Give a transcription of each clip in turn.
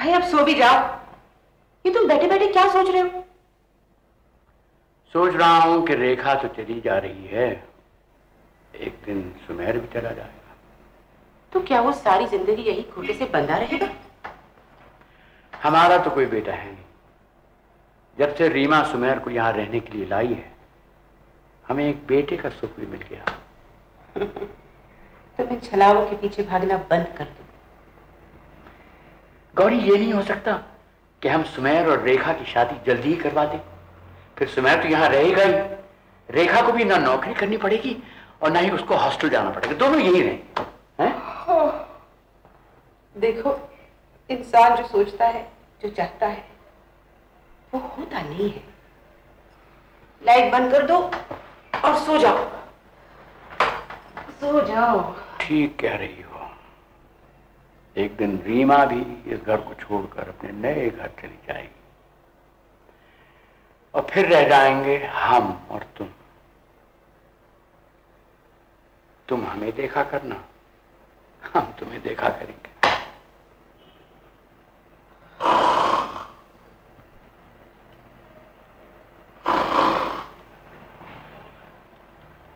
भाई अब सो भी जाओ। ये तुम बैठे बैठे क्या सोच रहे हो? सोच रहा हूं कि रेखा तो चली जा रही है, एक दिन सुमेर भी चला जाएगा। तो क्या वो सारी जिंदगी यही खूंटे से बंधा रहेगा? हमारा तो कोई बेटा है नहीं। जब से रीमा सुमेर को यहां रहने के लिए लाई है, हमें एक बेटे का सुख भी मिल गया। तो मैं छलाओं के पीछे भागना बंद कर दूं। गौरी, ये नहीं हो सकता कि हम सुमेर और रेखा की शादी जल्दी ही करवा दें। फिर सुमेर तो यहां रहेगा ही, रेखा को भी ना नौकरी करनी पड़ेगी और ना ही उसको हॉस्टल जाना पड़ेगा। दोनों यही रहे हैं। देखो, इंसान जो सोचता है, जो चाहता है, वो होता नहीं है। लाइट बंद कर दो और सो जाओ। सो जाओ। ठीक कह रही हो। एक दिन रीमा भी इस घर को छोड़कर अपने नए घर चली जाएगी और फिर रह जाएंगे हम और तुम। तुम हमें देखा करना, हम तुम्हें देखा करेंगे।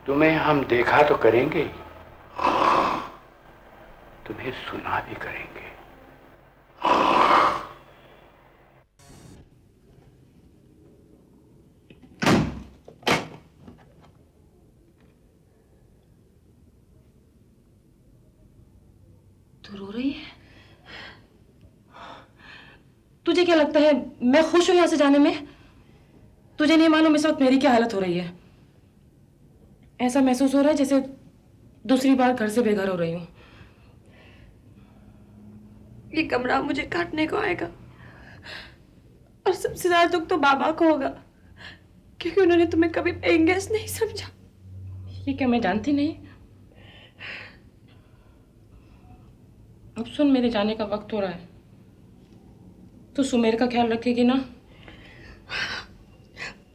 तुम्हें हम देखा तो करेंगे ही, तुम्हें सुना भी करेंगे। तू रो रही है? तुझे क्या लगता है मैं खुश हूं यहां से जाने में? तुझे नहीं मालूम इस वक्त मेरी क्या हालत हो रही है। ऐसा महसूस हो रहा है जैसे दूसरी बार घर से बेघर हो रही हूं। ये कमरा मुझे काटने को आएगा और सबसे ज्यादा दुख तो बाबा को होगा, क्योंकि उन्होंने तुम्हें कभी पेइंग गेस्ट नहीं समझा। ये क्या मैं जानती नहीं? अब सुन, मेरे जाने का वक्त हो रहा है। तू सुमेर का ख्याल रखेगी ना?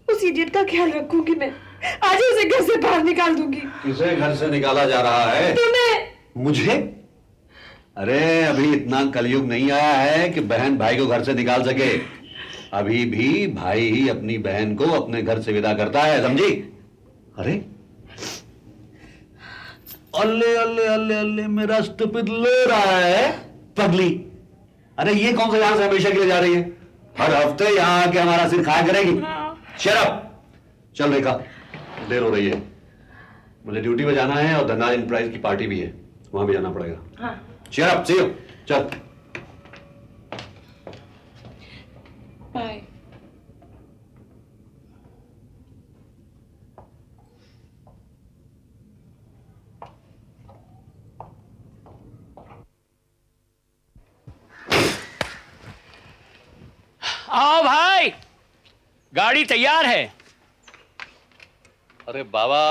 उस इडियट का ख्याल रखूंगी मैं। आज ही उसे घर से बाहर निकाल दूंगी। किसे घर से निकाला जा रहा है? तुम्हें। मुझे? अरे अभी इतना कलयुग नहीं आया है कि बहन भाई को घर से निकाल सके। अभी भी भाई ही अपनी बहन को अपने घर से विदा करता है, समझी? अरे अल्ले अल्ले अल्ले अल्ले, मेरा स्टूपिड लो रहा है पगली। अरे ये कौन सा यहां से हमेशा के लिए जा रही है? हर हफ्ते यहां आके हमारा सिर खाया करेगी। Shut up. चल रेखा, देर हो रही है, मुझे ड्यूटी पे जाना है और धनराज एंटरप्राइज की पार्टी भी है, वहां भी जाना पड़ेगा। हाँ। Cheer up, see you. चल। बाय। आओ भाई, गाड़ी तैयार है। अरे बाबा,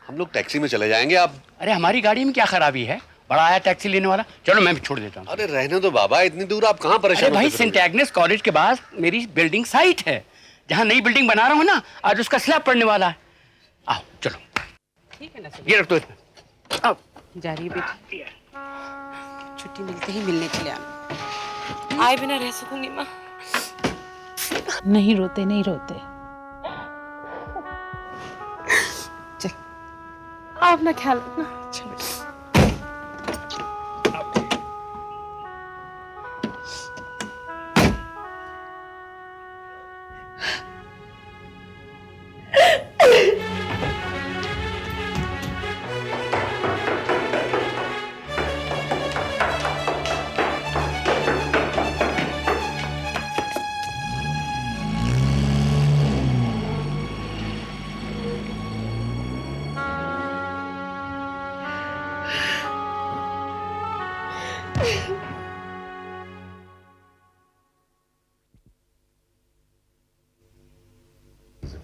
हम लोग टैक्सी में चले जाएंगे। आप? अरे हमारी गाड़ी में क्या खराबी है? बड़ा आया टैक्सी लेने वाला। चलो मैं भी छोड़ देता हूँ। अरे रहने दो बाबा, इतनी दूर आप कहाँ परेशान? अरे भाई, होते सेंट एग्नेस कॉलेज के पास मेरी बिल्डिंग साइट है, जहाँ नई बिल्डिंग बना रहा हूँ ना, आज उसका स्लैब पड़ने वाला है। आओ चलो। ठीक है ना? ये रख दो इसमें। आओ। जा रही है बेटी। छुट्टी मिलते ही मिलने चले आना। आए बिना रह सकूंगी माँ? नहीं रोते, नहीं रोते। चल, आप अपना ख्याल रखना। चलो।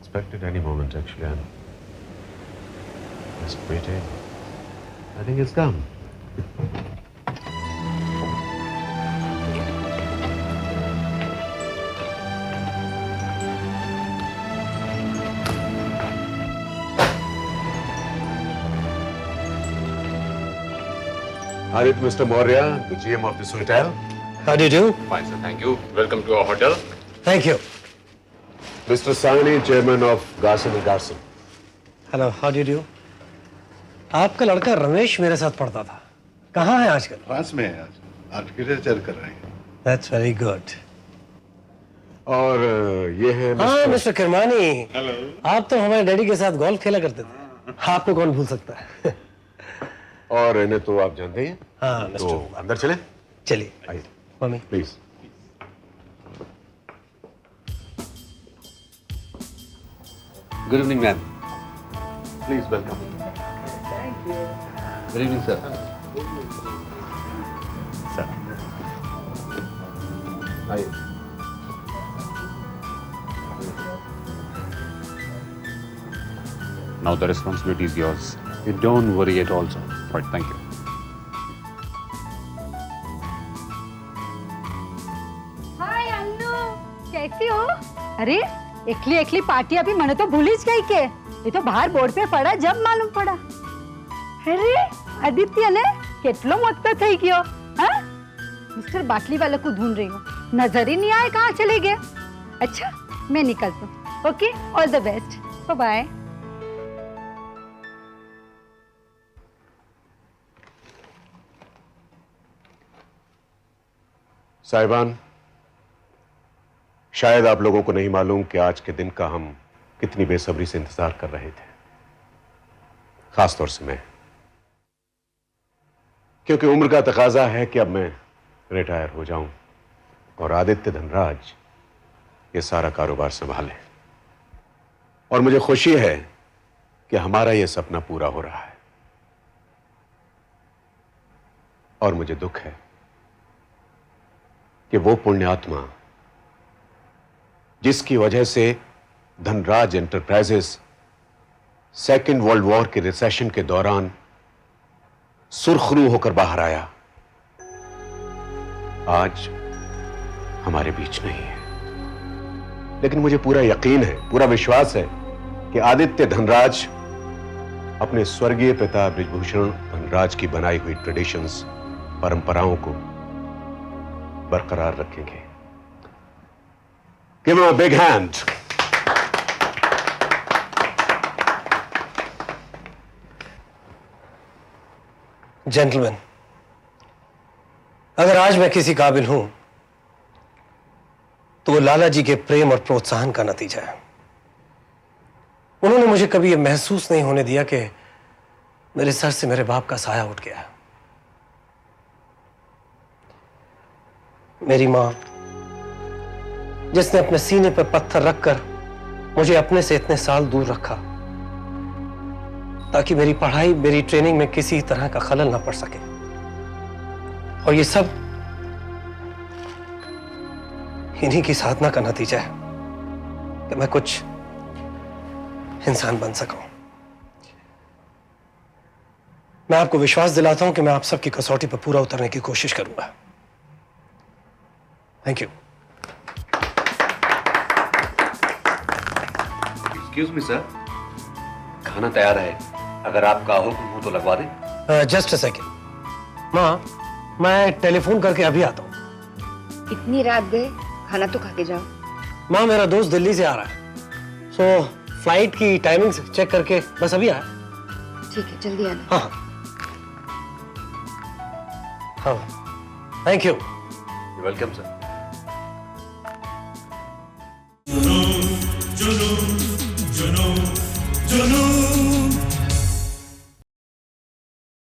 Expected any moment, actually. I'm just waiting. I think it's come. Are it Mr. Maurya, the GM of this hotel? How do you do? Fine, sir. Thank you. Welcome to our hotel. Thank you. Mr. Sani, chairman of Garson & Garson. Hello, how do you do? आपका लड़का रमेश मेरे साथ पढ़ता था. कहाँ है आजकल? France में है आज आर्किटेक्चर कर रहे हैं. That's very good. और ये है हाँ मिस्टर किरमानी. हेलो. आप तो हमारे डैडी के साथ गोल्फ खेला करते थे. आपको कौन भूल सकता है? और इन्हें तो आप जानते हैं. हाँ तो अंदर चले. चलिए. आइए. Mummy. Please. Good evening ma'am. Please welcome. Good evening sir. Sir आइए. Now the responsibility is yours. You don't worry at all, sir. Right, thank you. हाय अन्नू, कैसी हो? अरे एकली एकली पार्टी अभी મને તો ભૂલી જ ગઈ કે ये तो बाहर बोर्ड पे पड़ा जब मालूम पड़ा. अरे आदित्य ने કેટલો મોટો થઈ ગયો. हाँ मिस्टर बाटली वाले को ढूंढ रही हूँ. नजर ही नहीं आए कहाँ चले गए. अच्छा मैं निकलती हूँ. Okay all the best. Bye bye. साहिबान, शायद आप लोगों को नहीं मालूम कि आज के दिन का हम कितनी बेसब्री से इंतजार कर रहे थे. खासतौर से मैं, क्योंकि उम्र का तकाजा है कि अब मैं रिटायर हो जाऊं और आदित्य धनराज ये सारा कारोबार संभाले. और मुझे खुशी है कि हमारा यह सपना पूरा हो रहा है. और मुझे दुख है कि वो पुण्यात्मा जिसकी वजह से Dhanraj enterprises second world war के रिसेशन के दौरान सुर्खरू होकर बाहर आया, आज हमारे बीच नहीं है. लेकिन मुझे पूरा यकीन है, पूरा विश्वास है कि आदित्य धनराज अपने स्वर्गीय पिता बृजभूषण धनराज की बनाई हुई ट्रेडिशंस, परंपराओं को बरकरार रखेंगे. Give him a big hand. Gentleman, अगर आज मैं किसी काबिल हूं तो वो लाला जी के प्रेम और प्रोत्साहन का नतीजा है. उन्होंने मुझे कभी यह महसूस नहीं होने दिया कि मेरे सर से मेरे बाप का साया उठ गया है. मेरी मां, जिसने अपने सीने पर पत्थर रखकर मुझे अपने से इतने साल दूर रखा ताकि मेरी पढ़ाई, मेरी ट्रेनिंग में किसी तरह का खलल ना पड़ सके. और ये सब इन्हीं की साधना का नतीजा है कि मैं कुछ इंसान बन सकूं. मैं आपको विश्वास दिलाता हूं कि मैं आप सबकी कसौटी पर पूरा उतरने की कोशिश करूंगा. Thank you. Excuse me sir, खाना तैयार है. अगर आप हुक्म हो तो लगवा दें. Just a second. माँ, मैं टेलीफोन करके अभी आता हूँ. इतनी रात गए, खाना तो खा के जाओ. माँ, मेरा दोस्त दिल्ली से आ रहा है, सो फ्लाइट की टाइमिंग्स चेक करके बस अभी आया. ठीक है, जल्दी आना. हाँ हाँ. Thank you. Welcome sir.